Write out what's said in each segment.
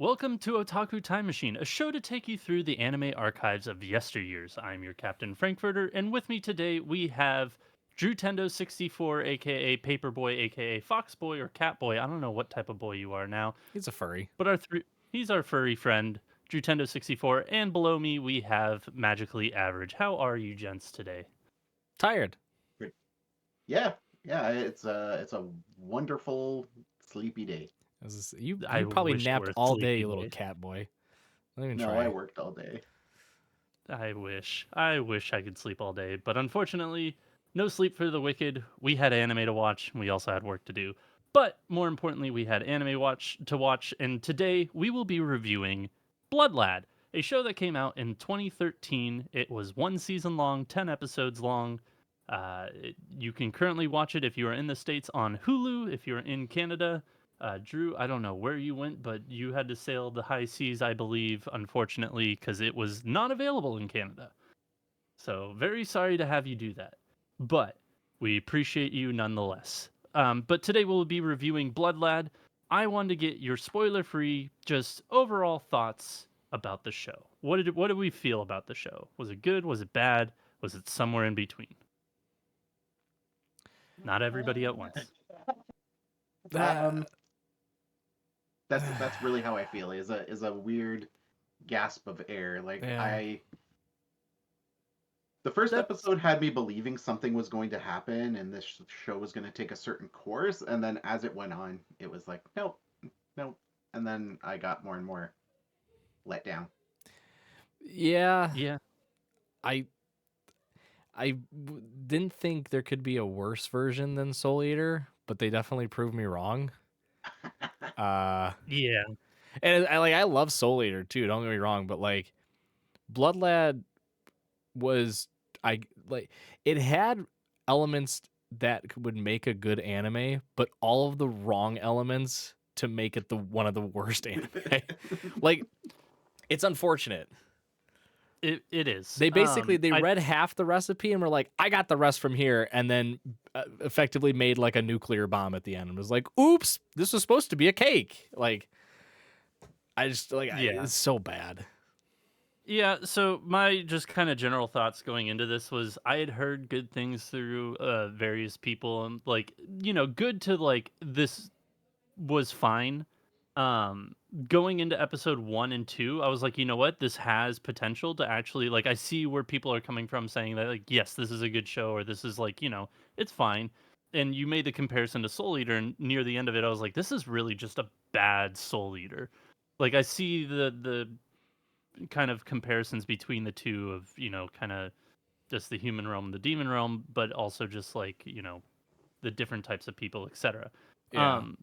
Welcome to Otaku Time Machine, a show to take you through the anime archives of yesteryears. I'm your Captain Frankfurter, and with me today we have Drew Tendo 64, aka Paperboy, aka Foxboy or Catboy. I don't know what type of boy you are now, He's a furry. but he's our furry friend, Drew Tendo 64, and below me we have Magically Average. How are you gents today? Tired. Great. Yeah, yeah, it's a wonderful sleepy day. I You probably wish it napped were a all day, sleepy you little day. cat boy. Don't even No, I try. worked all day. I wish. I wish I could sleep all day, but unfortunately, no sleep for the wicked. We had anime to watch, and we also had work to do. But more importantly, we had anime watch, and today we will be reviewing Blood Lad, a show that came out in 2013. It was one season long, 10 episodes long. You can currently watch it if you are in the States on Hulu. If you're in Canada, Drew, I don't know where you went, but you had to sail the high seas, I believe, unfortunately, because it was not available in Canada. So, very sorry to have you do that. But we appreciate you nonetheless. But today we'll be reviewing Blood Lad. I wanted to get your spoiler free, just overall thoughts about the show. What did we feel about the show? Was it good? Was it bad? Was it somewhere in between? Not everybody at once. Um, that's really how I feel. Is a weird gasp of air. Yeah. The first That's episode had me believing something was going to happen and this show was going to take a certain course, and then as it went on, it was like nope, nope, and then I got more and more let down. Yeah. yeah. Didn't think there could be a worse version than Soul Eater, but they definitely proved me wrong. Uh Yeah. and I love Soul Eater too, don't get me wrong, but like Blood Lad was I like it had elements that would make a good anime, but all of the wrong elements to make it the one of the worst anime. Like it's unfortunate. It is. They basically they I read half the recipe and were like, "I got the rest from here," and then effectively made like a nuclear bomb at the end and was like, "Oops, this was supposed to be a cake." Like I just Yeah. it's so bad. Yeah, so my just kind of general thoughts going into this was I had heard good things through various people and like good to like this was fine. Um Going into episode 1 and 2, I was like, "You know what? This has potential to actually like I see where people are coming from saying that like yes, this is a good show or this is like, it's fine." And you made the comparison to Soul Eater and near the end of it I was like, "This is really just a bad Soul Eater." Like I see the kind of comparisons between the two of kind of just the human realm and the demon realm, but also just like the different types of people, etc. Yeah. um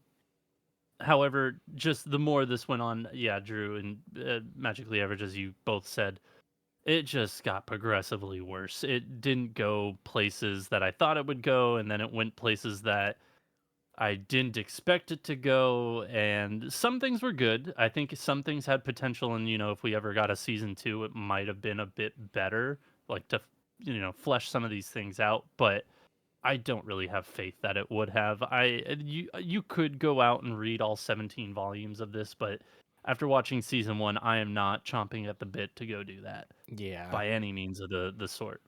However, just the more this went on, yeah, Drew and Magically Average, as you both said, it just got progressively worse. It didn't go places that I thought it would go, and then it went places that I didn't expect it to go, and some things were good. I think some things had potential, and if we ever got a season 2, it might have been a bit better, like to flesh some of these things out. But I don't really have faith that it would have. You could go out and read all 17 volumes of this, but after watching season 1, I am not chomping at the bit to go do that Yeah. by any means of the sort.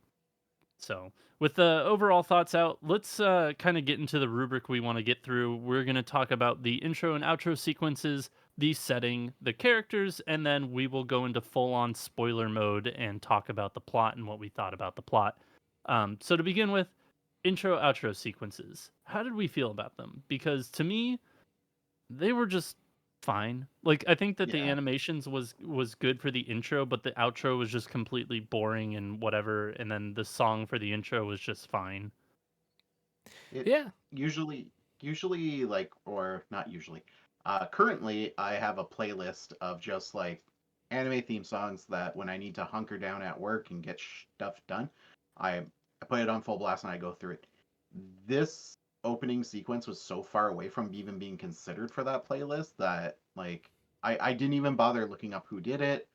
So, with the overall thoughts out, let's kind of get into the rubric we want to get through. We're going to talk about the intro and outro sequences, the setting, the characters, and then we will go into full on spoiler mode and talk about the plot and what we thought about the plot. So, to begin with, intro outro sequences. How did we feel about them? Because to me, they were just fine. Like I think that the Yeah, animations was good for the intro, but the outro was just completely boring and whatever. And then the song for the intro was just fine. it Yeah. usually like or not usually. Currently, I have a playlist of just like anime theme songs that when I need to hunker down at work and get stuff done, I put it on full blast and I go through it. This opening sequence was so far away from even being considered for that playlist that like I didn't even bother looking up who did it.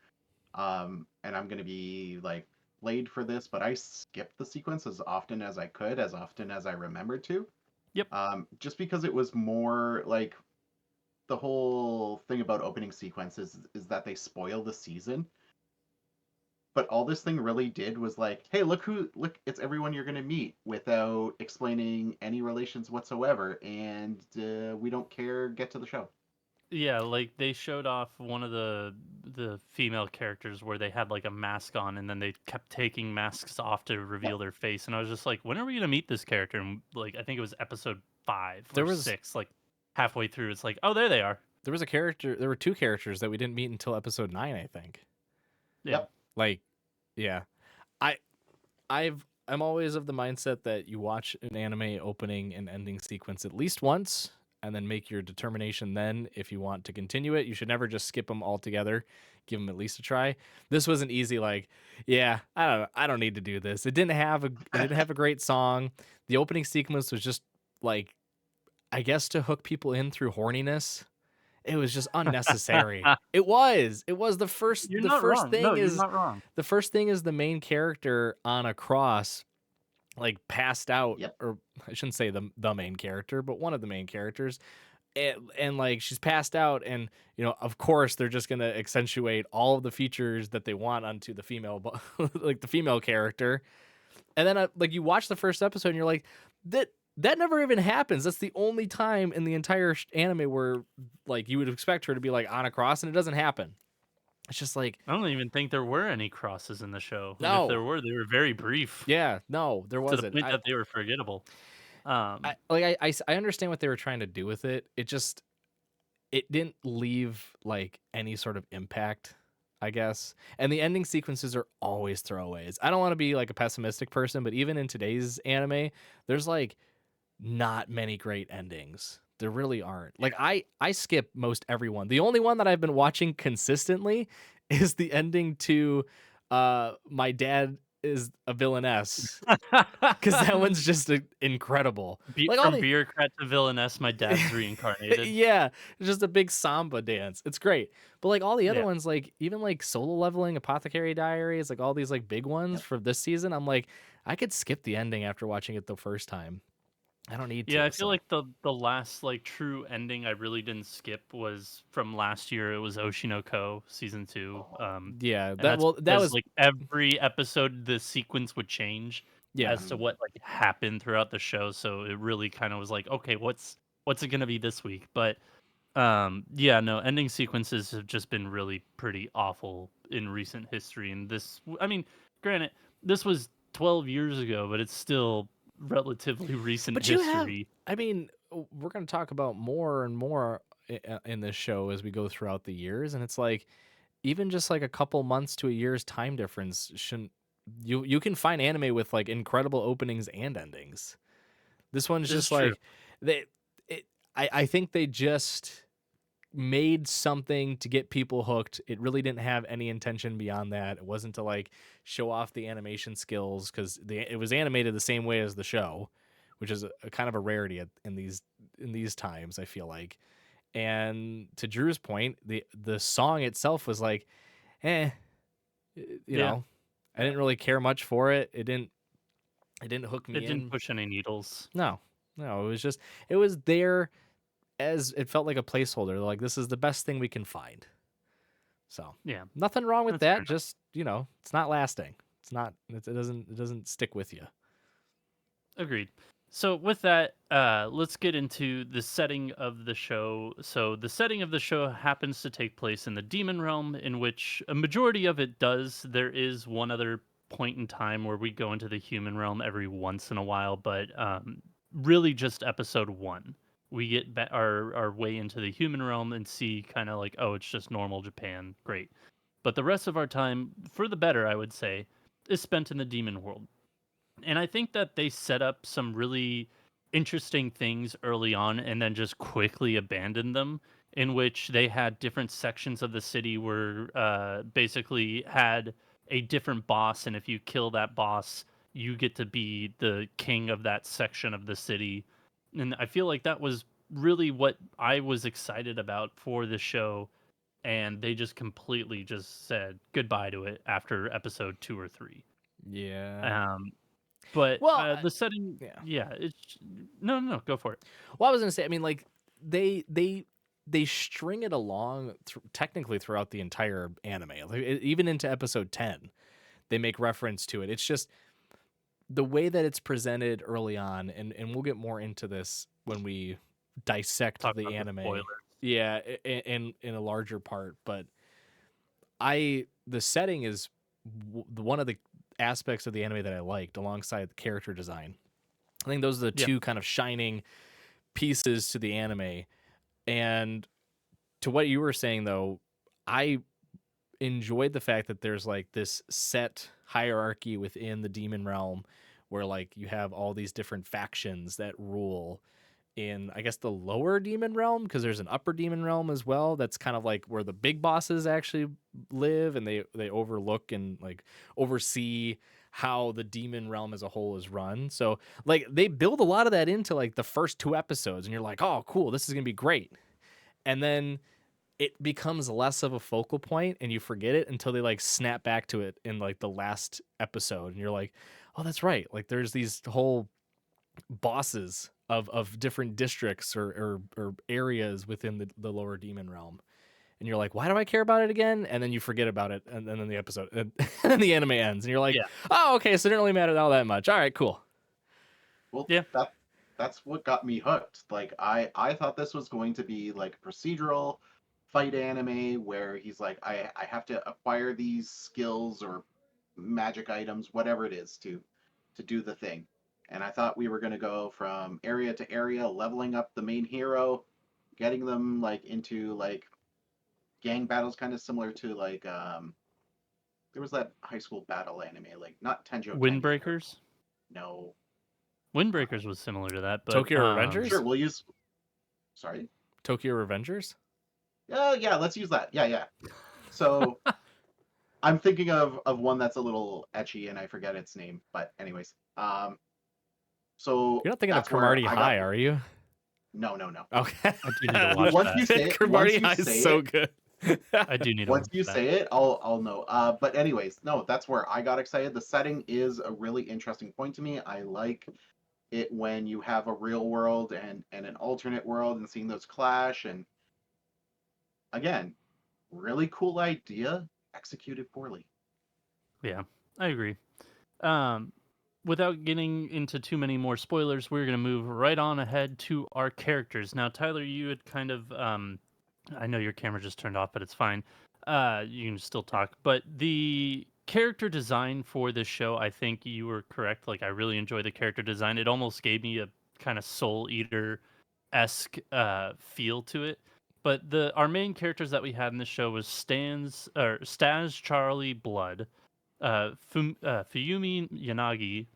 And I'm gonna be like played for this, but I skipped the sequence as often as I could, as often as I remembered to. Yep. Just because it was more like the whole thing about opening sequences is that they spoil the season. But all this thing really did was like, hey, look, it's everyone you're gonna meet without explaining any relations whatsoever, and we don't care. Get to the show. Yeah, like they showed off one of the female characters where they had like a mask on and then they kept taking masks off to reveal their face and I was just like, when are we gonna meet this character? And like I think it was episode 5 There or was 6, like halfway through, it's like, oh, there they are. there was a character. There were two characters that we didn't meet until episode 9, I think. Yeah. Yep. Like, yeah, I I'm always of the mindset that you watch an anime opening and ending sequence at least once, and then make your determination then if you want to continue it. You should never just skip them altogether. Give them at least a try. This was an easy like, yeah, I don't need to do this. It didn't have a great song. The opening sequence was just like, I guess, to hook people in through horniness. It was just unnecessary. It was the first You're the not first wrong. No, thing you're is not wrong. the first thing is the main character on a cross, like passed out, Yep. or I shouldn't say the main character, but one of the main characters, and like she's passed out, and of course they're just gonna accentuate all of the features that they want onto the female, like the female character, and then like you watch the first episode and you're like, that never even happens. That's the only time in the entire anime where like you would expect her to be like on a cross, and it doesn't happen. It's just like, I don't even think there were any crosses in the show. And if there no, were, they were very brief yeah, no, there to the wasn't. point that they were forgettable. I understand what they were trying to do with it. It didn't leave like any sort of impact, I guess. And the ending sequences are always throwaways. I don't want to be like a pessimistic person, but even in today's anime, there's like not many great endings. There really aren't. Like I skip most everyone. The only one that I've been watching consistently is the ending to My Dad is a Villainess, because that one's just incredible. Like all From the bureaucrat to villainess, my dad's reincarnated. yeah, it's just a big samba dance. It's great. But like all the other Yeah. ones, like even like Solo Leveling, Apothecary Diaries, like all these like big ones Yep. for this season, I'm like, I could skip the ending after watching it the first time. I don't need Yeah, to. I feel So like the last like true ending I really didn't skip was from last year. It was Oshinoko season 2. yeah, And that's that because was like every episode the sequence would change yeah. as to what like happened throughout the show. So it really kind of was like, okay, what's it gonna be this week? But yeah, no, ending sequences have just been really pretty awful in recent history. And this, I mean, granted, this was 12 years ago, but it's still relatively recent But you have, history. I mean, we're going to talk about more and more in this show as we go throughout the years, and it's like even just like a couple months to a year's time difference shouldn't, you can find anime with like incredible openings and endings. This one's This is just true. like they I think they just made something to get people hooked. It really didn't have any intention beyond that. It wasn't to like show off the animation skills, because it was animated the same way as the show, which is a kind of a rarity in these times, I feel like. And to Drew's point, the song itself was like, eh, Yeah, I didn't really care much for it. It didn't hook it me didn't in. push any needles. No, no, it was there as it felt like a placeholder. Like, this is the best thing we can find. So Yeah, nothing wrong with that's fair that. enough. Just, it's not lasting. It's not. It doesn't stick with you. Agreed. So with that, let's get into the setting of the show. So the setting of the show happens to take place in the demon realm, in which a majority of it does. There is one other point in time where we go into the human realm every once in a while, but really just episode 1. We get our way into the human realm and see kind of like, oh, it's just normal Japan. Great. But the rest of our time, for the better, I would say, is spent in the demon world. And I think that they set up some really interesting things early on and then just quickly abandoned them, in which they had different sections of the city where basically had a different boss. And if you kill that boss, you get to be the king of that section of the city. And I feel like that was really what I was excited about for the show. And they just completely just said goodbye to it after episode 2 or 3. Yeah. Um, but, Well, the setting yeah. yeah, it's no, go for it. Well, I was gonna say, I mean, like they they string it along technically throughout the entire anime. Like, even into episode 10, they make reference to it. It's just the way that it's presented early on, and we'll get more into this when we dissect Talk the about the anime. spoilers. Yeah, in a larger part, but the setting is one of the aspects of the anime that I liked, alongside the character design. I think those are the Yeah. two kind of shining pieces to the anime. And to what you were saying, though, I enjoyed the fact that there's like this set hierarchy within the demon realm, where like you have all these different factions that rule in, I guess, the lower demon realm, because there's an upper demon realm as well. That's kind of like where the big bosses actually live, and they overlook and like oversee how the demon realm as a whole is run. So like they build a lot of that into like the first 2 episodes, and you're like, oh cool, this is gonna be great. And then it becomes less of a focal point, and you forget it until they like snap back to it in like the last episode, and you're like, oh, that's right, like there's these whole bosses of different districts or areas within the lower demon realm, and you're like, why do I care about it again? And then you forget about it, and then the episode and then the anime ends, and you're like, Yeah. oh, okay, so it didn't really matter all that much. All right, cool. Well, Yeah. that's what got me hooked. Like I thought this was going to be like a procedural fight anime where he's like, I have to acquire these skills or magic items, whatever it is, to do the thing. And I thought we were gonna go from area to area, leveling up the main hero, getting them like into like gang battles, kind of similar to like there was that high school battle anime, like not Tenjo Tenge. Windbreakers. No. Windbreakers was similar to that, but Tokyo Revengers? Sure, we'll use. Sorry. Tokyo Revengers. Yeah, let's use that. Yeah. So I'm thinking of one that's a little etchy and I forget its name. But anyways, so You're not thinking of that's where Cromartie I High, got. are you? No. Okay. I do need to watch Once that. you say it, Cromartie High is so good. I do need to once watch you that. say it, I'll know. But anyways, no, that's where I got excited. The setting is a really interesting point to me. I like it when you have a real world and an alternate world and seeing those clash. And again, really cool idea, executed poorly. Yeah, I agree. Um, without getting into too many more spoilers, we're gonna move right on ahead to our characters. Now, Tyler, you had kind of I know your camera just turned off, but it's fine. You can still talk. But the character design for this show, I think you were correct. Like, I really enjoy the character design. It almost gave me a kind of Soul Eater esque feel to it. But our main characters that we had in this show was Stas Charlie Blood, Fuyumi Yanagi,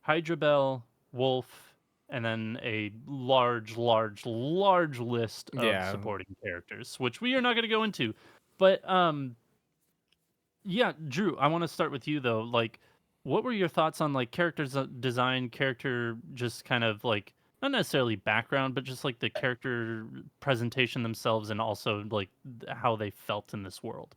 Hydra Bell, Wolf, and then a large list of Yeah. supporting characters, which we are not going to go into. But yeah, Drew, I want to start with you though. Like, what were your thoughts on like characters design, character just kind of like not necessarily background, but just like the character presentation themselves, and also like how they felt in this world?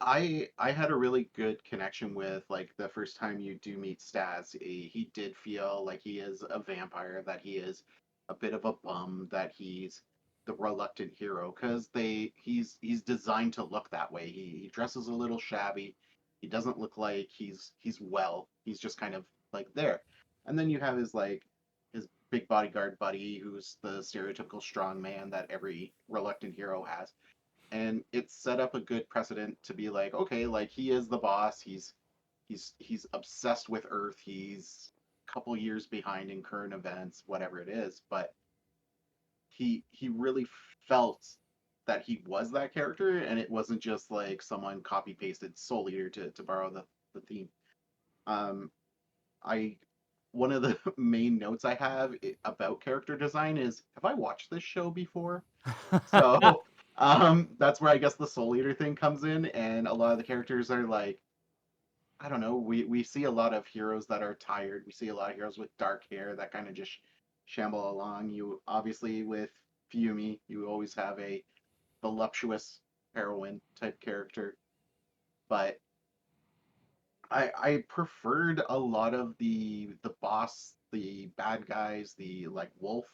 I had a really good connection with like the first time you do meet Stas. He did feel like he is a vampire, that he is a bit of a bum, that he's the reluctant hero because he's designed to look that way. He dresses a little shabby. He doesn't look like he's well. He's just kind of like there. And then you have his big bodyguard buddy who's the stereotypical strong man that every reluctant hero has, and it set up a good precedent to be like, okay, like he is the boss. He's obsessed with Earth. He's a couple years behind in current events, whatever it is. But he really felt that he was that character, and it wasn't just like someone copy pasted Soul Eater to borrow the theme. Um, I One of the main notes I have about character design is, have I watched this show before? So that's where I guess the Soul Eater thing comes in, and a lot of the characters are like, I don't know, we see a lot of heroes that are tired. We see a lot of heroes with dark hair that kind of just shamble along. You obviously with Fumi, you always have a voluptuous heroine type character, but I preferred a lot of the boss, the bad guys, the like wolf.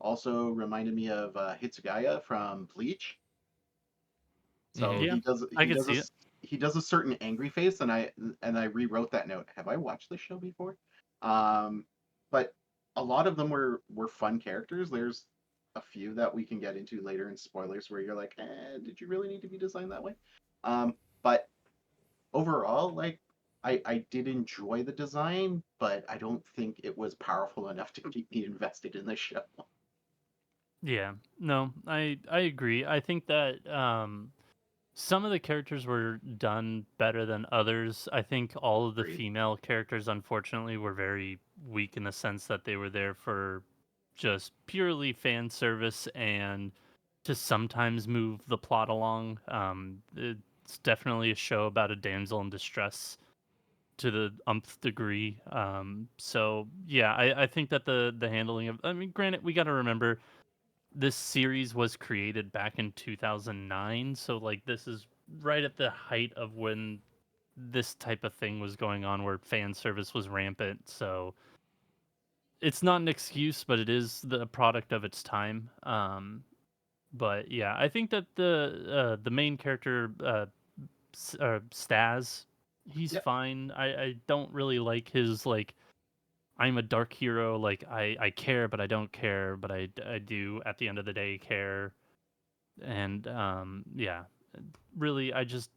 Also reminded me of Hitsugaya from Bleach. So Yeah, he does I could see it. he does a certain angry face, and I rewrote that note. Have I watched this show before? Um, but a lot of them were fun characters. There's a few that we can get into later in spoilers where you're like, did you really need to be designed that way? But overall, like I did enjoy the design, but I don't think it was powerful enough to keep me invested in the show. Yeah, no, I agree. I think that some of the characters were done better than others. I think all of the Agreed. female characters, unfortunately, were very weak in the sense that they were there for just purely fan service and to sometimes move the plot along. It's definitely a show about a damsel in distress to the umpth degree. So yeah, I think that the handling of, I mean, granted, we got to remember this series was created back in 2009, so like this is right at the height of when this type of thing was going on where fan service was rampant. So it's not an excuse, but it is the product of its time. But yeah, I think that the main character Staz, he's Yep. fine. I don't really like his like I'm a dark hero, like I care but I don't care, but I do at the end of the day care. And yeah, really I just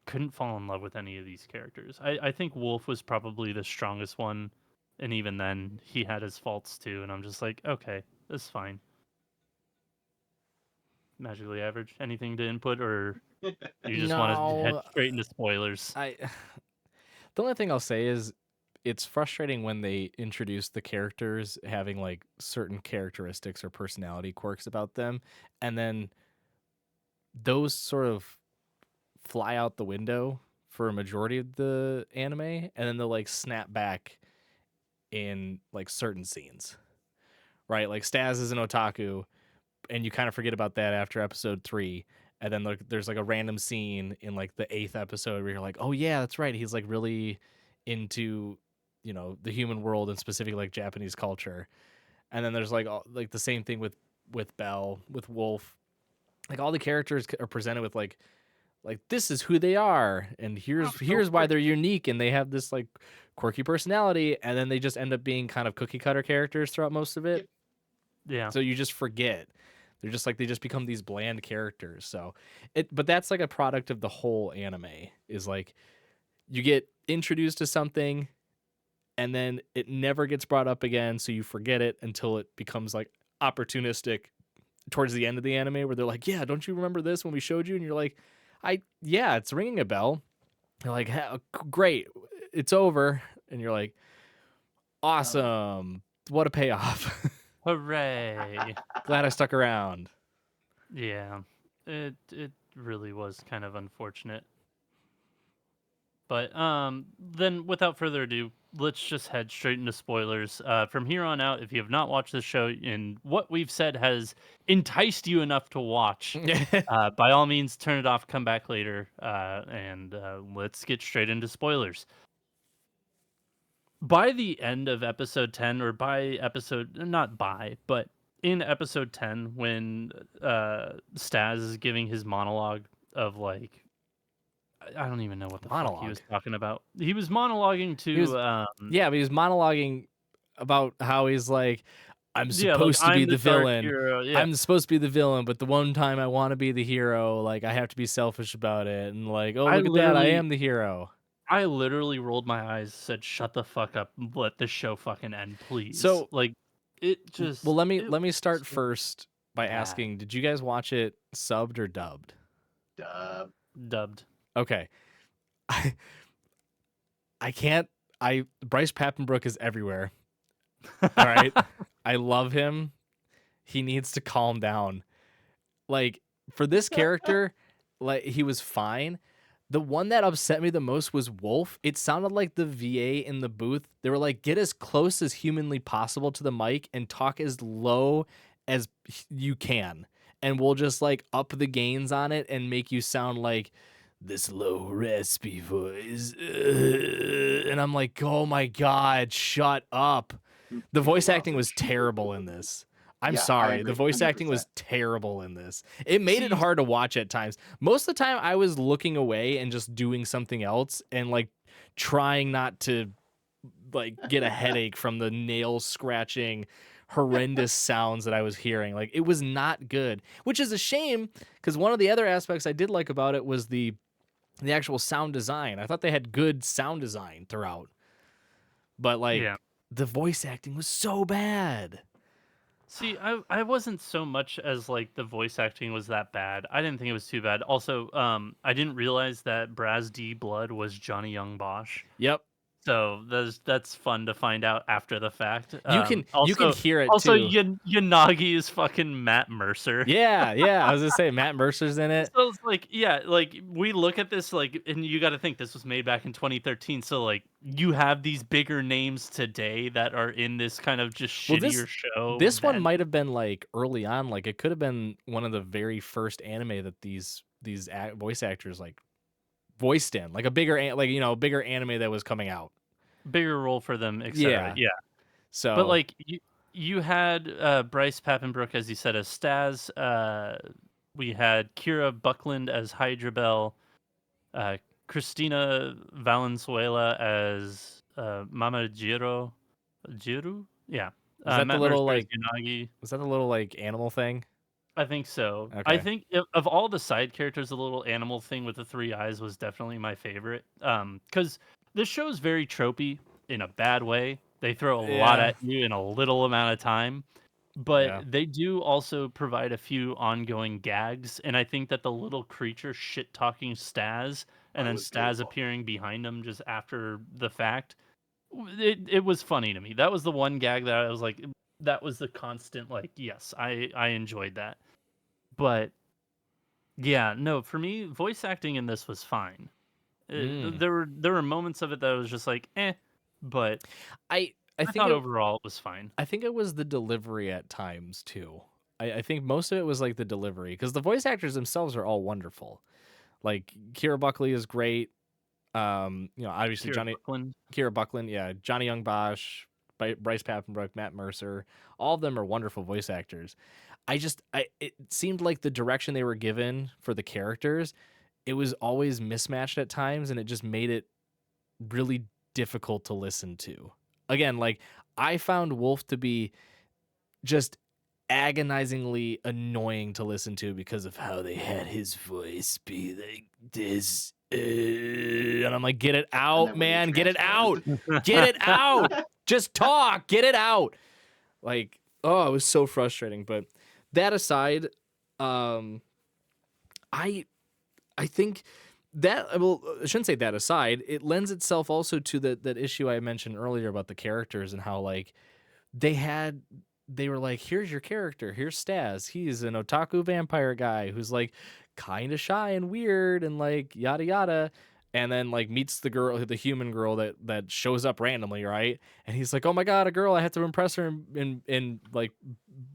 couldn't fall in love with any of these characters. I think Wolf was probably the strongest one, and even then he had his faults too, and I'm just like, okay, that's fine. Magically average. Anything to input, or you just want to head No, straight into spoilers? I. The only thing I'll say is it's frustrating when they introduce the characters having like certain characteristics or personality quirks about them, and then those sort of fly out the window for a majority of the anime, and then they'll like snap back in like certain scenes, right? Like Staz is an otaku, and you kind of forget about that after episode 3, and then like there's like a random scene in like the 8th episode where you're like, oh yeah, that's right, he's like really into, you know, the human world and specifically like Japanese culture. And then there's like like the same thing with Belle, with Wolf. Like all the characters are presented with like this is who they are, and here's why they're unique, and they have this like quirky personality, and then they just end up being kind of cookie cutter characters throughout most of it. Yep. Yeah, So you just forget. They're just like they just become these bland characters. So but that's like a product of the whole anime is like you get introduced to something and then it never gets brought up again, so you forget it until it becomes like opportunistic towards the end of the anime where they're like, "Yeah, don't you remember this when we showed you?" And you're like, yeah, it's ringing a bell." They're like, "Great, it's over." And you're like, "Awesome. What a payoff." hooray! Glad I stuck around. Yeah, it really was kind of unfortunate. But then without further ado, let's just head straight into spoilers. From here on out, if you have not watched this show and what we've said has enticed you enough to watch, by all means, turn it off, come back later, and let's get straight into spoilers. By the end of episode 10, or by episode, not by, but in episode 10, when Staz is giving his monologue of like, I don't even know what the fuck he Monologue. was talking about. He was monologuing He was to, Yeah, but he was monologuing about how he's like, I'm yeah, like, supposed to be I'm the the dark villain. hero. Yeah, I'm supposed to be the villain, but the one time I want to be the hero, like I have to be selfish about it. And like, oh I look at that, I literally, am the hero. I literally rolled my eyes, said, "Shut the fuck up, and let this show fucking end, please." So, Like, it well, just, let it me was start so first by bad. asking, did you guys watch it subbed or dubbed? Uh, Dubbed. Okay. I I can't I Bryce Papenbrook is everywhere. All right. I love him. He needs to calm down. Like for this character, like he was fine. The one that upset me the most was Wolf. It sounded like the VA in the booth. They were like, get as close as humanly possible to the mic and talk as low as you can. And we'll just like up the gains on it and make you sound like this low raspy voice. And I'm like, oh my God, shut up. The you voice lost acting it. was terrible in this. I'm Yeah, I sorry. The agree, voice acting 100%. was terrible in this. It made it See, hard to watch at times. Most of the time I was looking away and just doing something else and like trying not to like get a headache from the nail scratching horrendous sounds that I was hearing. Like it was not good, which is a shame because one of the other aspects I did like about it was the actual sound design. I thought they had good sound design throughout. But like yeah. the voice acting was so bad. See, I wasn't so much as like the voice acting was that bad. I didn't think it was too bad. Also, I didn't realize that Braz D. Blood was Johnny Young Bosch. Yep. So that's fun to find out after the fact. You can Also, hear it too. Yanagi is fucking Matt Mercer. Yeah, yeah. I was gonna say Matt Mercer's in it. So it's like, yeah, like we look at this like, and you got to think this was made back in 2013. So like, you have these bigger names today that are in this kind of just Well, shittier show. this one That might have been like early on. Like it could have been one of the very first anime that these voice actors like voiced in, like a bigger like bigger anime that was coming out. bigger role for them, etc. Yeah. Yeah, but So like you had Bryce Papenbrook, as you said, as Staz. We had Kira Buckland as Hydra Bell. uh, Christina Valenzuela as Mama Jiru? Yeah. was that the Matt little Mercer as like Yanagi. was that the little like animal thing? I think so. I Okay. think of all the side characters, the little animal thing with the three eyes was definitely my favorite. Because this show is very tropey in a bad way. They throw a lot Yeah. at you in a little amount of time, but Yeah. they do also provide a few ongoing gags. And I think that the little creature shit talking Staz and Oh, it then was Staz beautiful. appearing behind him just after the fact, it was funny to me. That was the one gag that I was like, that was the constant, like, yes, I enjoyed that. But yeah, no, for me, voice acting in this was fine. Mm. There were moments of it that was just like, eh, but I I think thought it overall it was fine. I think it was the delivery at times too. I think most of it was like the delivery because the voice actors themselves are all wonderful. Like Kira Buckley is great. Obviously Kira Buckland, Kira Buckland, yeah, Johnny Young Bosch, Bryce Papenbrook, Matt Mercer, all of them are wonderful voice actors. It seemed like the direction they were given for the characters, it was always mismatched at times, and it just made it really difficult to listen to. Again, like I found Wolf to be just agonizingly annoying to listen to because of how they had his voice be like this. And I'm like, get it And out, then when he man. Get it out. transformed. Get it out. Just talk. Get it out. Like, oh, it was so frustrating. But that aside, um, I I think that well, I shouldn't say that aside. It lends itself also to that issue I mentioned earlier about the characters and how like they were like, here's your character, here's Staz. He's an otaku vampire guy who's like kind of shy and weird and like yada yada. And then like meets the girl, the human girl that shows up randomly, right? And he's like, oh my god, a girl! I have to impress her and like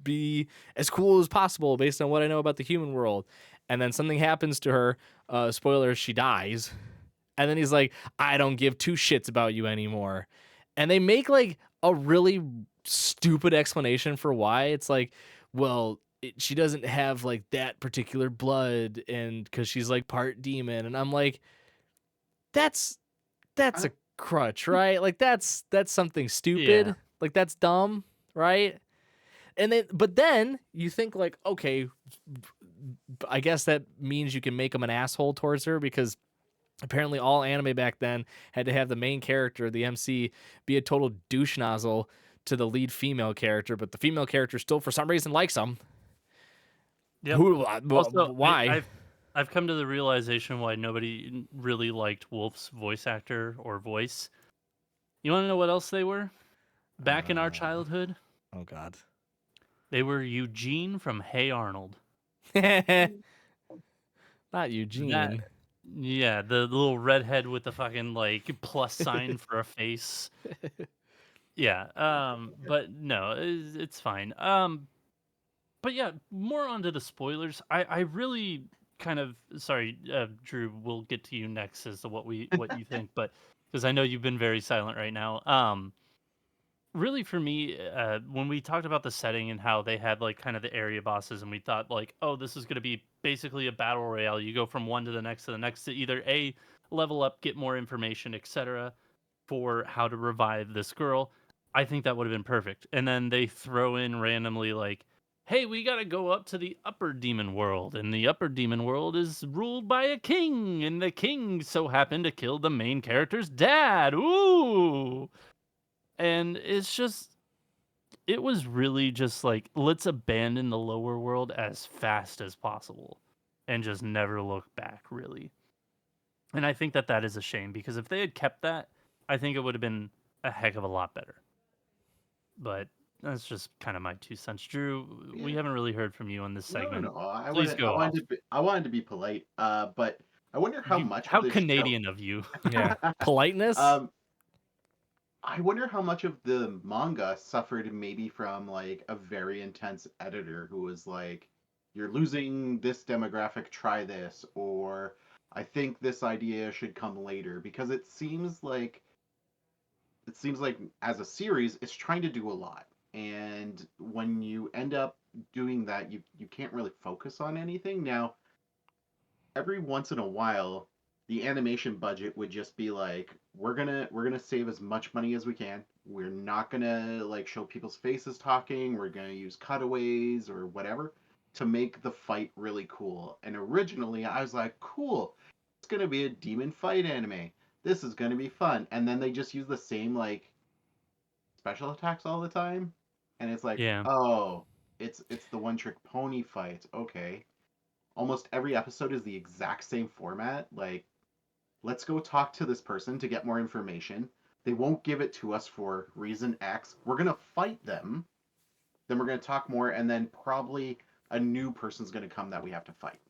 be as cool as possible based on what I know about the human world. And then something happens to her. Spoilers: she dies. And then he's like, I don't give two shits about you anymore. And they make like a really stupid explanation for why. It's like, well, she doesn't have like that particular blood and because she's like part demon. And I'm like, that's a crutch, right? Like that's something yeah, stupid. Like that's dumb, right? And then you think like, okay, I guess that means you can make him an asshole towards her because apparently all anime back then had to have the main character, the MC, be a total douche nozzle to the lead female character, but the female character still for some reason likes him. yep. Who? Also, Why? I've come to the realization why nobody really liked Wolf's voice actor or voice. You want to know what else they were? Back in our Uh, childhood, oh God. they were Eugene from Hey Arnold. Not That Eugene. Yeah, the little redhead with the fucking like plus sign for a face. Yeah, but no, it's fine. But yeah, more onto the spoilers. I really kind of sorry, Drew. We'll get to you next as to what you think, but because I know you've been very silent right now. really for me, when we talked about the setting and how they had like kind of the area bosses, and we thought like, oh, this is going to be basically a battle royale. You go from one to the next to either a level up, get more information, etc., for how to revive this girl. I think that would have been perfect. And then they throw in randomly like, hey, we got to go up to the upper demon world, and the upper demon world is ruled by a king, and the king so happened to kill the main character's dad. Ooh. And it was really just like, let's abandon the lower world as fast as possible and just never look back, really. And I think that that is a shame because if they had kept that, I think it would have been a heck of a lot better. But that's just kind of my 2 cents. Drew, we Yeah. haven't really heard from you on this No, no, segment. no. I Please wanted, I go off. wanted to be, I wanted to be polite. But I wonder how much of How this show. Canadian of you. Yeah, politeness. I wonder how much of the manga suffered maybe from like a very intense editor who was like, "You're losing this demographic. Try this," or "I think this idea should come later," because it seems like as a series, it's trying to do a lot, and when you end up doing that, you can't really focus on anything. Now, every once in a while, the animation budget would just be like, we're gonna save as much money as we can. We're not gonna like show people's faces talking. We're gonna use cutaways or whatever to make the fight really cool. And originally, I was like, cool, it's gonna be a demon fight anime. This is gonna be fun. And then they just use the same like special attacks all the time, and it's like, Yeah. oh, it's the one trick pony fight. Okay, almost every episode is the exact same format. Like, let's go talk to this person to get more information. They won't give it to us for reason X. We're going to fight them. Then we're going to talk more. And then probably a new person's going to come that we have to fight.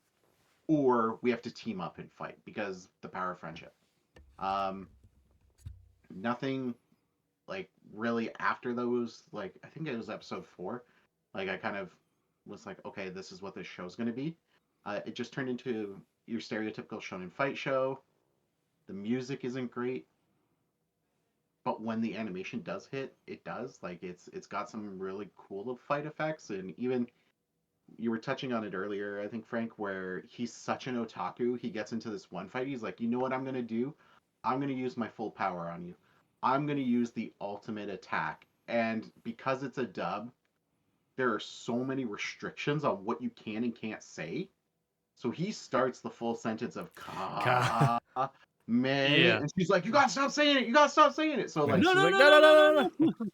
Or we have to team up and fight because the power of friendship. Um, Nothing like really after those. Like, I think it was episode 4. Like, I kind of was like, okay, this is what this show's going to be. It just turned into your stereotypical shonen fight show. The music isn't great, but when the animation does hit, it does. Like, it's got some really cool fight effects, and even you were touching on it earlier, I think, Frank, where he's such an otaku. He gets into this one fight. He's like, you know what I'm gonna do? I'm gonna use my full power on you. I'm gonna use the ultimate attack, and because it's a dub, there are so many restrictions on what you can and can't say. So he starts the full sentence of God. "ka May," Yeah. and she's like, "You gotta stop saying it! You gotta stop saying it!" So And like, No, she's no, like, no, no, no, no, no, no, no, no, no. no.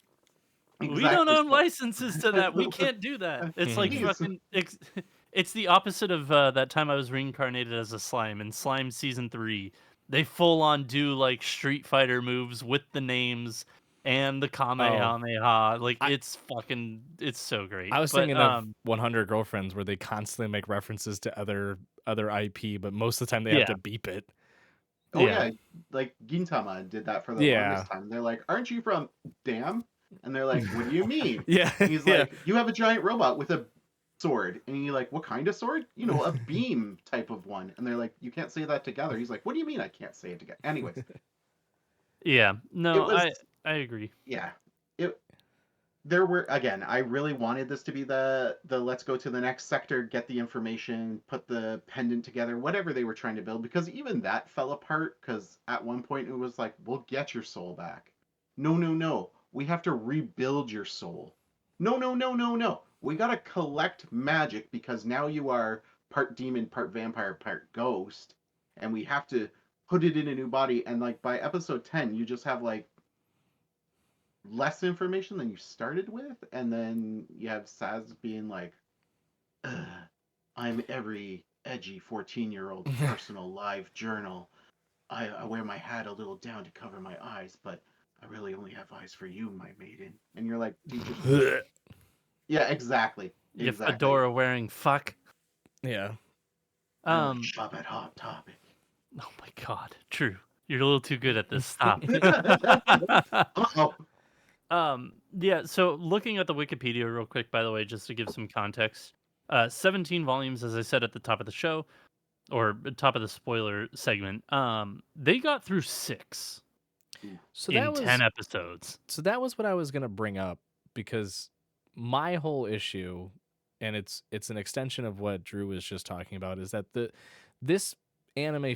We don't exactly. own So licenses to that. We can't do that. It's like please, fucking. It's the opposite of that time I was reincarnated as a slime in Slime season 3. They full on do like Street Fighter moves with the names and the Oh, Kamehameha. Like I it's so great. I was But thinking of 100 Girlfriends where they constantly make references to other IP, but most of the time they have yeah, to beep it. oh yeah, yeah, like Gintama did that for the Yeah, longest time. They're like, "Aren't you from Damn?" And they're like, "What do you mean?" yeah, He's yeah. like, "You have a giant robot with a sword," and you're like, "What kind of sword?" A beam type of one. And they're like, "You can't say that together." He's like, "What do you mean I can't say it together?" Anyways, yeah. it No, was I agree. yeah. It there were, again, I really wanted this to be the let's go to the next sector, get the information, put the pendant together, whatever they were trying to build, because even that fell apart because at one point it was like, we'll get your soul back. No, no, no. We have to rebuild your soul. No, no, no, no, no. We got to collect magic because now you are part demon, part vampire, part ghost, and we have to put it in a new body. And like by episode 10, you just have like less information than you started with, and then you have Saz being like, "Ugh, I'm every edgy 14-year-old's personal live journal. I wear my hat a little down to cover my eyes, but I really only have eyes for you, my maiden." And you're like, dude, just yeah, exactly, You exactly. fedora wearing fuck. Yeah. I only Um. shop at Hot Topic. Oh my god. True. You're a little too good at this. Stop. Oh, Yeah, so looking at the Wikipedia real quick, by the way, just to give some context, 17 volumes, as I said at the top of the show, or top of the spoiler segment. They got through 6. So in that was 10 episodes. so that was what I was gonna bring up, because my whole issue, and it's an extension of what Drew was just talking about, is that this anime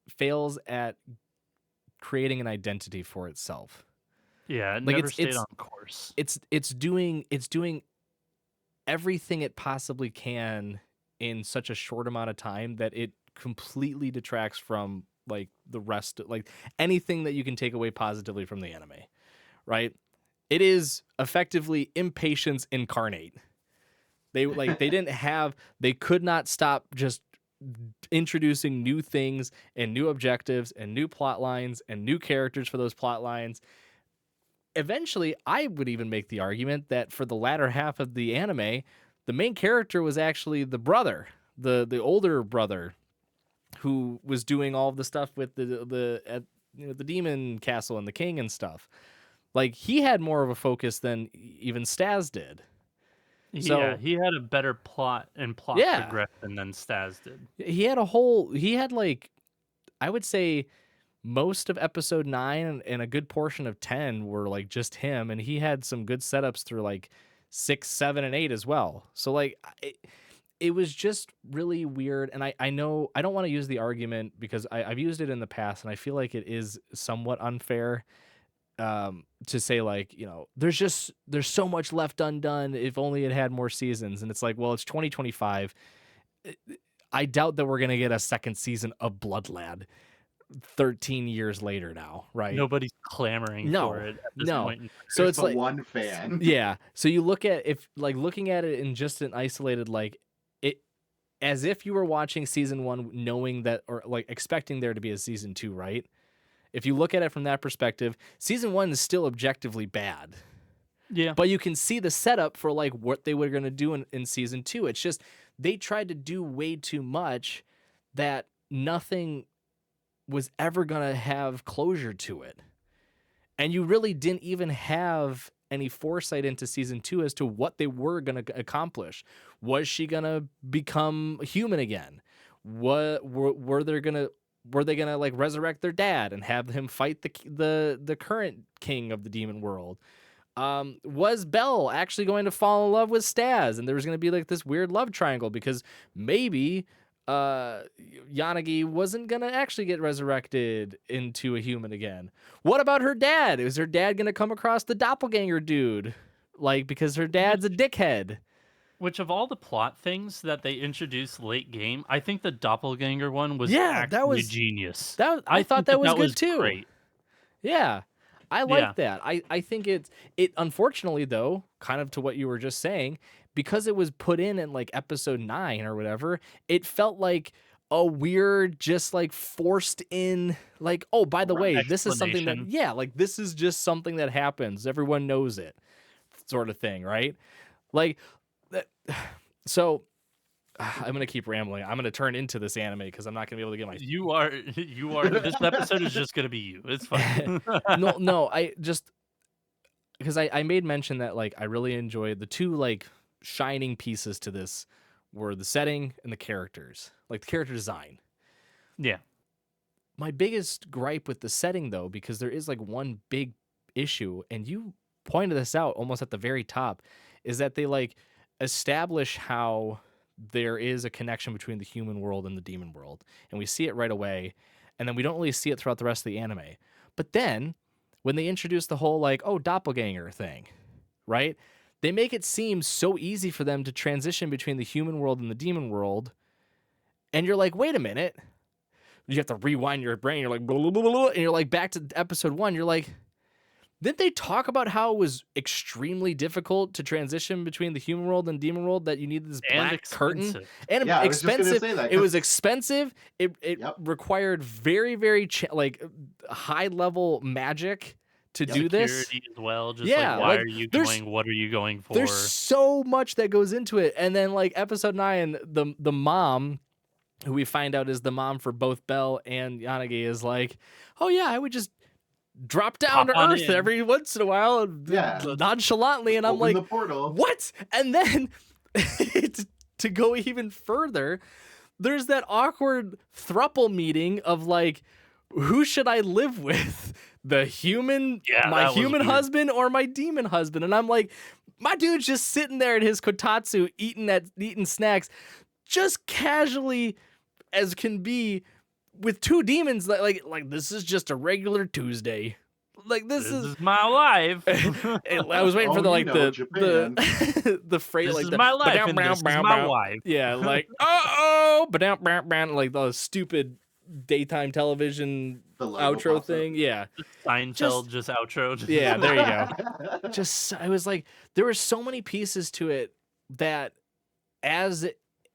fails at creating an identity for itself. Yeah, it Like never stayed on course. it's doing everything it possibly can in such a short amount of time that it completely detracts from like the rest, like anything that you can take away positively from the anime, right? It is effectively impatience incarnate. They could not stop just introducing new things and new objectives and new plot lines and new characters for those plot lines. Eventually, I would even make the argument that for the latter half of the anime, the main character was actually the brother, the older brother, who was doing all of the stuff with the demon castle and the king and stuff. Like, he had more of a focus than even Stas did. Yeah, So he had a better plot and plot yeah, progression than Stas did. he had like, I would say most of episode 9 and a good portion of 10 were like just him, and he had some good setups through like 6, 7, and 8 as well. So like it was just really weird. And I know I don't want to use the argument because I've used it in the past, and I feel like it is somewhat unfair to say, like, you know, there's so much left undone, if only it had more seasons. And it's like, well, it's 2025. I doubt that we're gonna get a second season of Blood Lad 13 years later now, right? Nobody's clamoring for it at this point. So it's But like one fan. yeah. So you look at, if like looking at it in just an isolated, like it, as if you were watching season 1 knowing that, or like expecting there to be a season 2, right? If you look at it from that perspective, season 1 is still objectively bad. Yeah. But you can see the setup for like what they were going to do in season 2. It's just they tried to do way too much that nothing was ever going to have closure to it. And you really didn't even have any foresight into season 2 as to what they were going to accomplish. Was she going to become human again? What were they going to like resurrect their dad and have him fight the current king of the demon world? Was Belle actually going to fall in love with Stas, and there was going to be like this weird love triangle because maybe Yanagi wasn't going to actually get resurrected into a human again? What about her dad? Is her dad going to come across the doppelganger dude? Like, because her dad's a dickhead. Which of all the plot things that they introduced late game, I think the doppelganger one was Yeah, that actually was genius. I thought think that was good too. great. Yeah. I Yeah. like that. I think it unfortunately though, kind of to what you were just saying, because it was put in like episode 9 or whatever, it felt like a weird, just like forced in, like, oh, by the way, this is something that, Explanation. yeah, like this is just something that happens. Everyone knows it, sort of thing, right? Like that. So I'm gonna keep rambling. I'm gonna turn into this anime because I'm not gonna be able to get my You are. This episode is just gonna be you. It's fine. no, I just, because I made mention that like I really enjoyed the two like shining pieces to this were the setting and the characters, like the character design. Yeah. My biggest gripe with the setting though, because there is like one big issue, and you pointed this out almost at the very top, is that they like establish how there is a connection between the human world and the demon world, and we see it right away, and then we don't really see it throughout the rest of the anime. But then when they introduce the whole like, oh, doppelganger thing, right? They make it seem so easy for them to transition between the human world and the demon world. And you're like, wait a minute. You have to rewind your brain. You're like, blah, blah, blah, blah, and you're like back to episode 1. You're like, didn't they talk about how it was extremely difficult to transition between the human world and demon world, that you needed this black curtain? And Yeah, I was just gonna expensive. say that, It 'cause- was expensive. It Yep. required very, very like high level magic to do this. Security as well. Just Yeah, like, why like, are you there's- going? What are you going for? There's so much that goes into it. And then like episode 9, the mom, who we find out is the mom for both Belle and Yanagi, is like, oh yeah, I would just drop down Pop to on Earth in. every once in a while, and Yeah. nonchalantly, and I'm Open like, the portal. what? And then to go even further, there's that awkward thruple meeting of like, who should I live with? The human, Yeah, my that was human weird. husband or my demon husband? And I'm like, my dude's just sitting there at his kotatsu eating snacks, just casually as can be, with two demons. Like this is just a regular Tuesday. Like this is my life. I was waiting for Japan. the phrase This like is the my life and this is my wife. yeah, like like the stupid daytime television The logo outro pops up. thing. Yeah. Seinfeld just outro. Yeah, there you go. Just I was like, there were so many pieces to it that as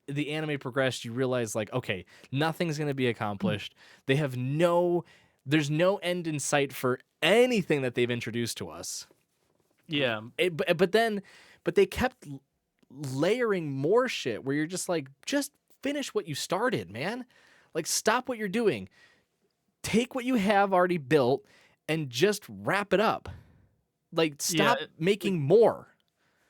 the anime progressed, you realize like, okay, nothing's gonna be accomplished. They have there's no end in sight for anything that they've introduced to us. Yeah. But they kept layering more shit where you're just like, just finish what you started, man. Like, stop what you're doing. Take what you have already built and just wrap it up. Like, stop making more.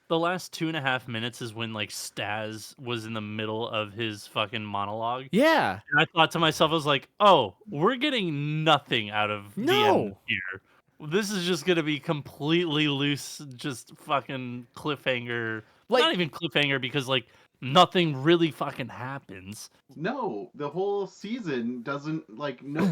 The last 2.5 minutes is when like Staz was in the middle of his fucking monologue. Yeah. And I thought to myself, I was like, oh, we're getting nothing out of the end here. This is just gonna be completely loose, just fucking cliffhanger. Like, not even cliffhanger because like nothing really fucking happens. No, the whole season doesn't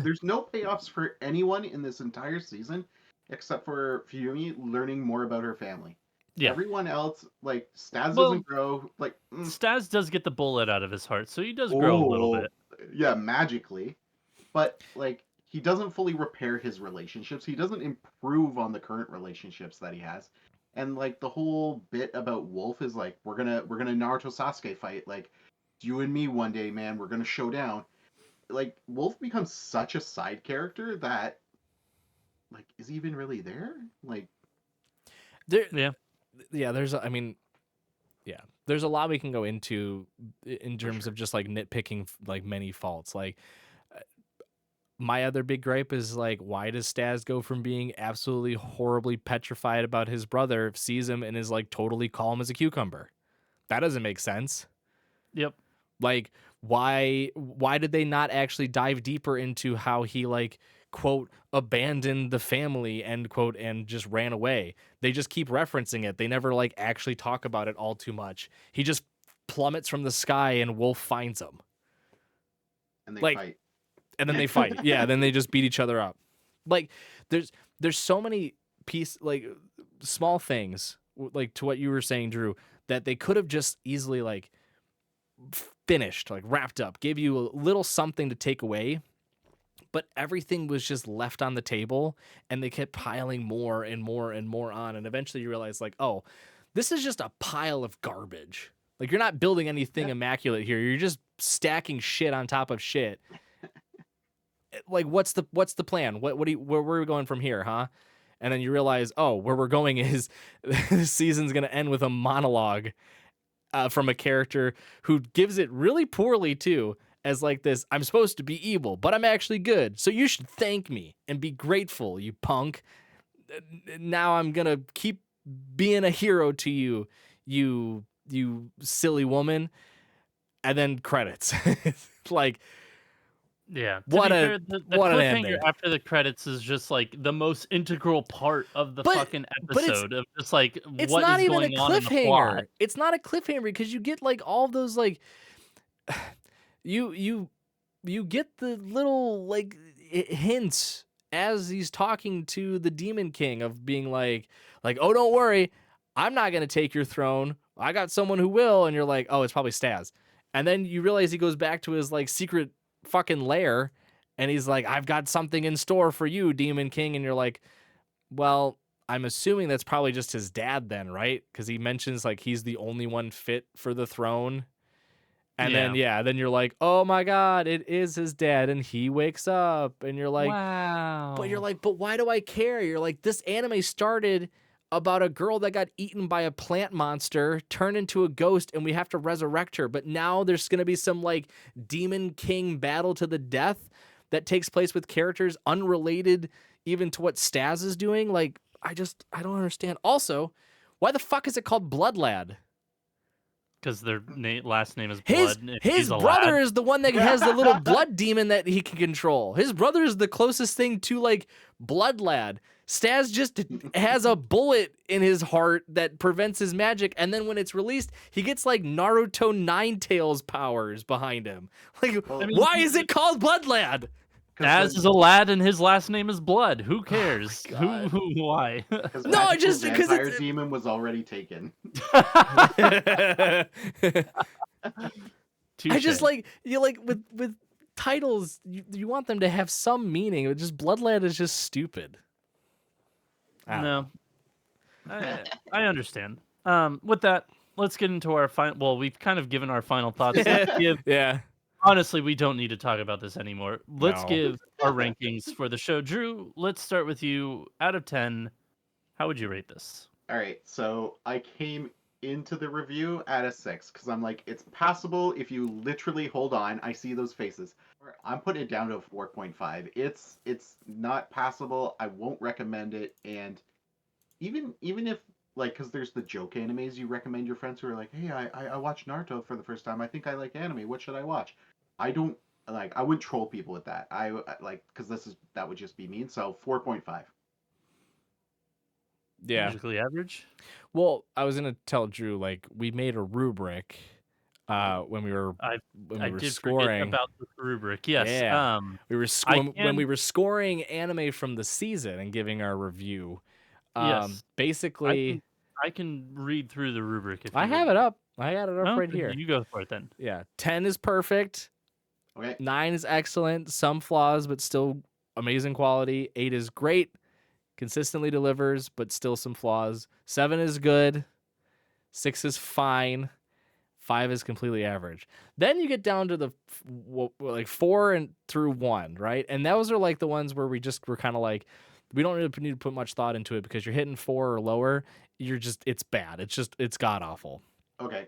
there's no payoffs for anyone in this entire season except for Fuyumi learning more about her family. Yeah. Everyone else, like Staz doesn't grow. Staz does get the bullet out of his heart, so he does grow a little bit. Yeah, magically. But like he doesn't fully repair his relationships. He doesn't improve on the current relationships that he has. And like the whole bit about Wolf is like we're gonna Naruto Sasuke fight. Like you and me one day, man, we're gonna show down. Like Wolf becomes such a side character that like is he even really there? Like there's there's a lot we can go into in terms of just like nitpicking like many faults. Like my other big gripe is like, why does Staz go from being absolutely horribly petrified about his brother, sees him and is like totally calm as a cucumber? That doesn't make sense. Yep. Like why did they not actually dive deeper into how he like quote abandoned the family end quote and just ran away? They just keep referencing it. They never like actually talk about it all too much. He just plummets from the sky and Wolf finds him. And they fight. And then they fight. Yeah, then they just beat each other up. Like there's so many small things like to what you were saying, Drew, that they could have just easily like finished, like wrapped up, gave you a little something to take away. But everything was just left on the table and they kept piling more and more and more on. And eventually you realize like, oh, this is just a pile of garbage. Like you're not building anything immaculate here. You're just stacking shit on top of shit. Like what's the plan? Where are we going from here, huh? And then you realize, oh, where we're going is this season's going to end with a monologue from a character who gives it really poorly too, as like this, I'm supposed to be evil, but I'm actually good. So you should thank me and be grateful, you punk. Now I'm going to keep being a hero to you, you silly woman. And then credits. Like, yeah. What the what an cliffhanger ending. after the credits is just like the most integral part of the fucking episode of just like it's what not is even going a on in the plot. cliffhanger. It's not a cliffhanger because you get like all those like you get the little like hints as he's talking to the Demon King of being like, oh, don't worry, I'm not gonna take your throne. I got someone who will. And you're like, oh, it's probably Staz. And then you realize he goes back to his like secret fucking lair and he's like, I've got something in store for you, Demon King. And you're like, well, I'm assuming that's probably just his dad then, right? Because he mentions like he's the only one fit for the throne. And then you're like, oh my God, it is his dad. And he wakes up and you're like, wow. But why do I care? You're like, this anime started about a girl that got eaten by a plant monster, turned into a ghost, and we have to resurrect her. But now there's going to be some like Demon King battle to the death that takes place with characters unrelated even to what Staz is doing. Like, I don't understand. Also, why the fuck is it called Blood Lad? because their last name is His Blood. And his he's a brother lad. is the one that has the little blood demon that he can control. His brother is the closest thing to like Blood Lad. Staz just has a bullet in his heart that prevents his magic, and then when it's released, he gets like Naruto Nine Tails powers behind him. Like, Well, why is it called Blood Lad? As is a lad, and his last name is Blood. Who cares? God. Why? Because No, I magical just- 'cause vampire it's- demon was already taken. I Touche. just like you like with titles, you want them to have some meaning. But just Blood Lad is just stupid. I don't know. No, I understand. With that, let's get into our final. Well, we've kind of given our final thoughts. Yeah. Honestly, we don't need to talk about this anymore. Let's No. give our rankings for the show. Drew, let's start with you. Out of 10, how would you rate this? All right, so I came into the review at a 6 because I'm like, it's passable if you literally hold on. I see those faces. I'm putting it down to a 4.5. It's not passable. I won't recommend it. And even if like, because there's the joke animes you recommend your friends who are like, hey, I watched Naruto for the first time. I think I like anime. What should I watch? I don't like. I wouldn't troll people with that. I like because that would just be mean. So 4.5. Yeah. Musically average? Well, I was gonna tell Drew like we made a rubric when we were I scoring. did forget about the rubric. Yes. Yeah. We were I when we can- were scoring anime from the season and giving our review. Yes. Basically, I can read through the rubric if I you have would. it up. I got it up Well, right here. You go for it then. Yeah, 10 is perfect. Okay. 9 is excellent. Some flaws, but still amazing quality. 8 is great. Consistently delivers, but still some flaws. 7 is good. 6 is fine. 5 is completely average. Then you get down to the like 4 and through 1, right? And those are like the ones where we just were kind of like, we don't really need to put much thought into it because you're hitting 4 or lower. It's bad. It's god awful. Okay.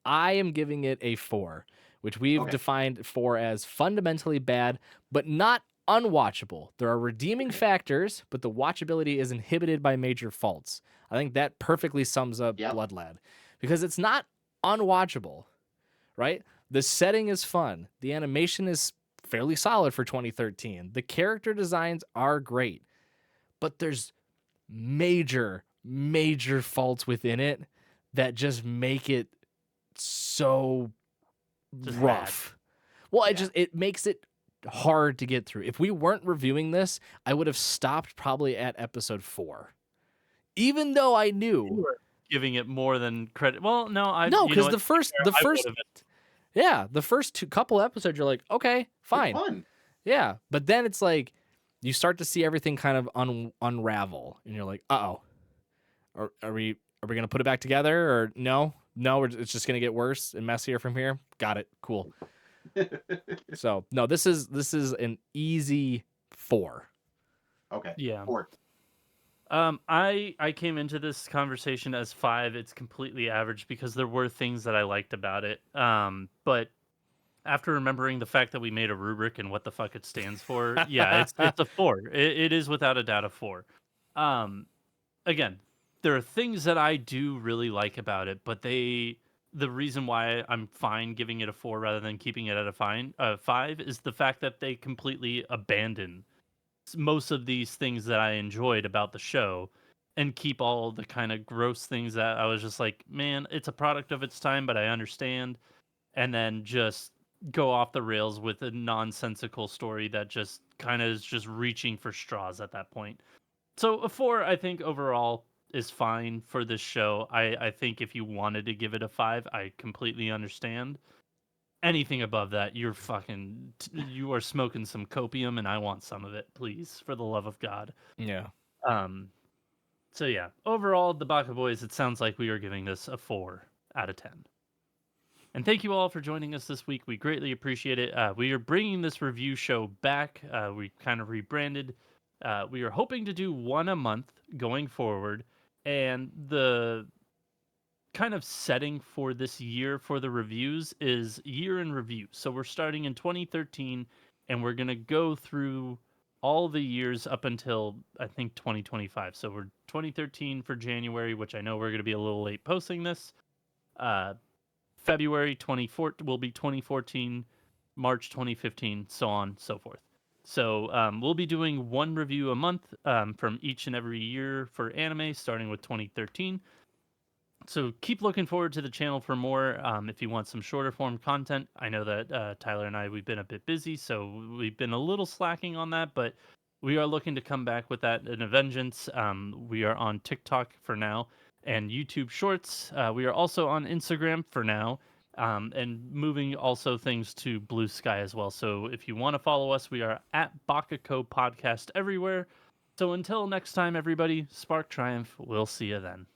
I am giving it a 4, which we've Okay. defined 4 as fundamentally bad, but not unwatchable. There are redeeming factors, but the watchability is inhibited by major faults. I think that perfectly sums up Yep. Blood Lad because it's not unwatchable, right? The setting is fun. The animation is fairly solid for 2013. The character designs are great, but there's major faults within it that just make it so Just rough. Well, Yeah. it makes it hard to get through. If we weren't reviewing this, I would have stopped probably at episode 4. Even though I You knew. were giving it more than credit. Well, no, No, you know because what? the first I would've- the first couple episodes you're like, okay, It's fine. fun. Yeah. But then it's like you start to see everything kind of unravel and you're like, uh-oh. Are we gonna put it back together or no? No, it's just gonna get worse and messier from here. Got it. Cool. So no, this is an easy 4. Okay. Yeah. 4. I came into this conversation as 5. It's completely average because there were things that I liked about it. But after remembering the fact that we made a rubric and what the fuck it stands for, yeah, it's a 4. It is without a doubt a 4. Again, there are things that I do really like about it, but the reason why I'm fine giving it a 4 rather than keeping it at a 5 is the fact that they completely abandon most of these things that I enjoyed about the show and keep all the kind of gross things that I was just like, man, it's a product of its time, but I understand. And then just go off the rails with a nonsensical story that just kind of is just reaching for straws at that point. So a 4, I think overall is fine for this show. I think if you wanted to give it a 5, I completely understand. Anything above that, you are smoking some copium, and I want some of it, please, for the love of God. Yeah. So yeah, overall, the Baka Boys, it sounds like we are giving this a 4 out of 10. And thank you all for joining us this week. We greatly appreciate it. We are bringing this review show back. We kind of rebranded. We are hoping to do one a month going forward, and the kind of setting for this year for the reviews is year in review. So we're starting in 2013 and we're going to go through all the years up until I think 2025. So we're 2013 for January, which I know we're going to be a little late posting this. February 24 will be 2014, March 2015, so on and so forth. So we'll be doing one review a month from each and every year for anime, starting with 2013. So keep looking forward to the channel for more. If you want some shorter form content, I know that Tyler and I, we've been a bit busy, so we've been a little slacking on that, but we are looking to come back with that in a vengeance. We are on TikTok for now and YouTube Shorts. We are also on Instagram for now, and moving also things to BlueSky as well. So if you want to follow us, we are at Baka&Co Podcast everywhere. So until next time, everybody, Spark Triumph. We'll see you then.